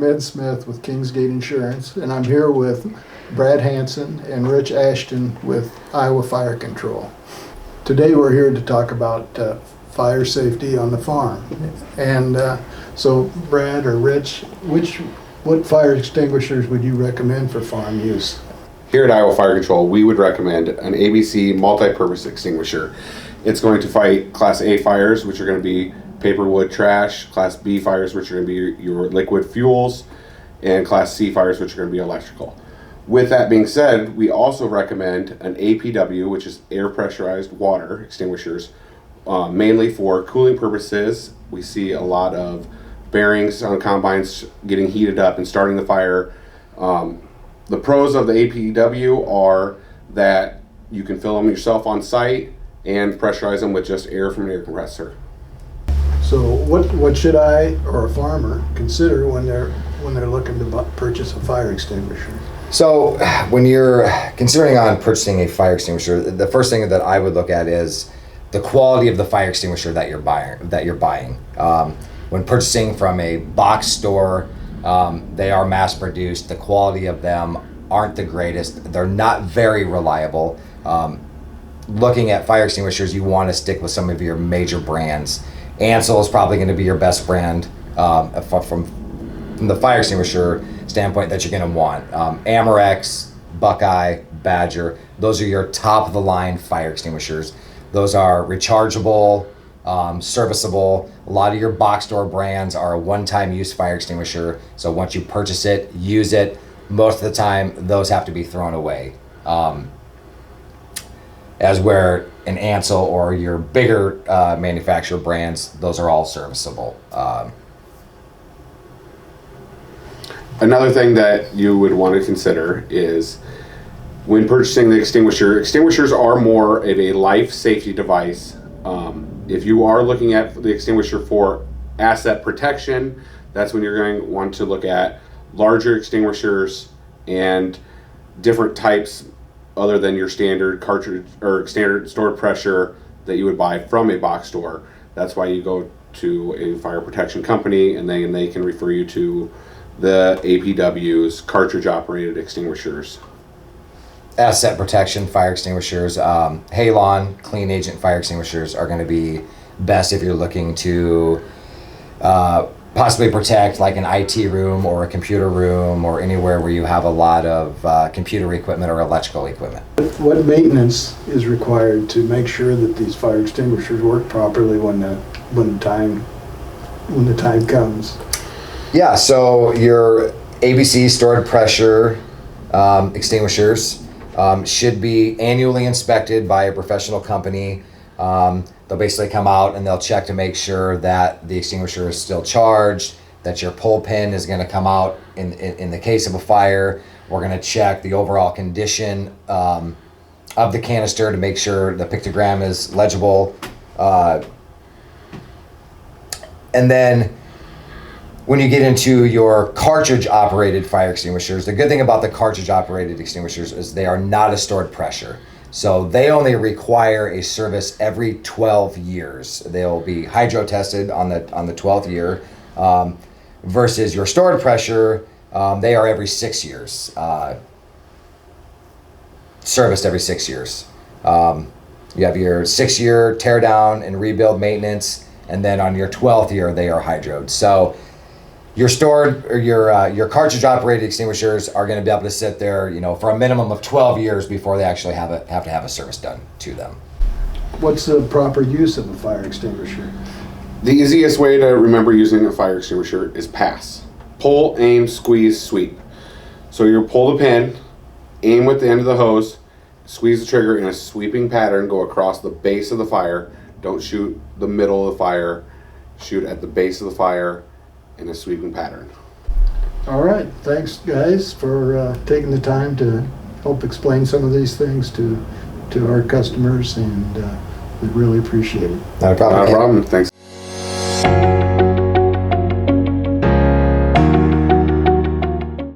I'm Ed Smith with Kingsgate Insurance, and I'm here with Brad Hanson and Rich Ashton with Iowa Fire Control. Today we're here to talk about fire safety on the farm. And so Brad or Rich, what fire extinguishers would you recommend for farm use? Here at Iowa Fire Control, we would recommend an ABC multi-purpose extinguisher. It's going to fight Class A fires, which are going to be paper, wood, trash, Class B fires, which are going to be your liquid fuels, and Class C fires, which are going to be electrical. With that being said, we also recommend an APW, which is air pressurized water extinguishers, mainly for cooling purposes. We see a lot of bearings on combines getting heated up and starting the fire. The pros of the APW are that you can fill them yourself on site and pressurize them with just air from an air compressor. So what should I or a farmer consider when they're looking to purchase a fire extinguisher? So when you're considering on purchasing a fire extinguisher, the first thing that I would look at is the quality of the fire extinguisher that you're buying. When purchasing from a box store, they are mass produced. The quality of them aren't the greatest. They're not very reliable. Looking at fire extinguishers, you want to stick with some of your major brands. Ansel is probably going to be your best brand from the fire extinguisher standpoint that you're going to want. Amerex, Buckeye, Badger, those are your top of the line fire extinguishers. Those are rechargeable, serviceable. A lot of your box store brands are a one-time use fire extinguisher. So once you purchase it, use it, most of the time those have to be thrown away. As where an Ansel or your bigger manufacturer brands, those are all serviceable. Another thing that you would want to consider is when purchasing the extinguishers are more of a life safety device. If you are looking at the extinguisher for asset protection, that's when you're going to want to look at larger extinguishers and different types other than your standard cartridge or standard stored pressure that you would buy from a box store. That's why you go to a fire protection company, and then they can refer you to the APWs, cartridge operated extinguishers. Asset protection fire extinguishers, Halon clean agent fire extinguishers are going to be best if you're looking to possibly protect like an IT room or a computer room or anywhere where you have a lot of computer equipment or electrical equipment. What maintenance is required to make sure that these fire extinguishers work properly when the time comes? Yeah, so your ABC stored pressure extinguishers should be annually inspected by a professional company. They'll basically come out and they'll check to make sure that the extinguisher is still charged, that your pull pin is going to come out in the case of a fire. We're going to check the overall condition of the canister to make sure the pictogram is legible. And then when you get into your cartridge operated fire extinguishers, the good thing about the cartridge operated extinguishers is they are not a stored pressure. So they only require a service every 12 years. They'll be hydro tested on the 12th year, versus your stored pressure, they are every 6 years, serviced every 6 years. You have your 6-year tear down and rebuild maintenance, and then on your 12th year they are hydroed. So your stored or your cartridge operated extinguishers are going to be able to sit there, for a minimum of 12 years before they actually have to have a service done to them. What's the proper use of a fire extinguisher? The easiest way to remember using a fire extinguisher is pass. Pull, aim, squeeze, sweep. So you pull the pin, aim with the end of the hose, squeeze the trigger in a sweeping pattern, go across the base of the fire. Don't shoot the middle of the fire, shoot at the base of the fire in a sweeping pattern. All right, thanks guys for taking the time to help explain some of these things to our customers, and we really appreciate it. Not a problem. Not a problem. Thanks.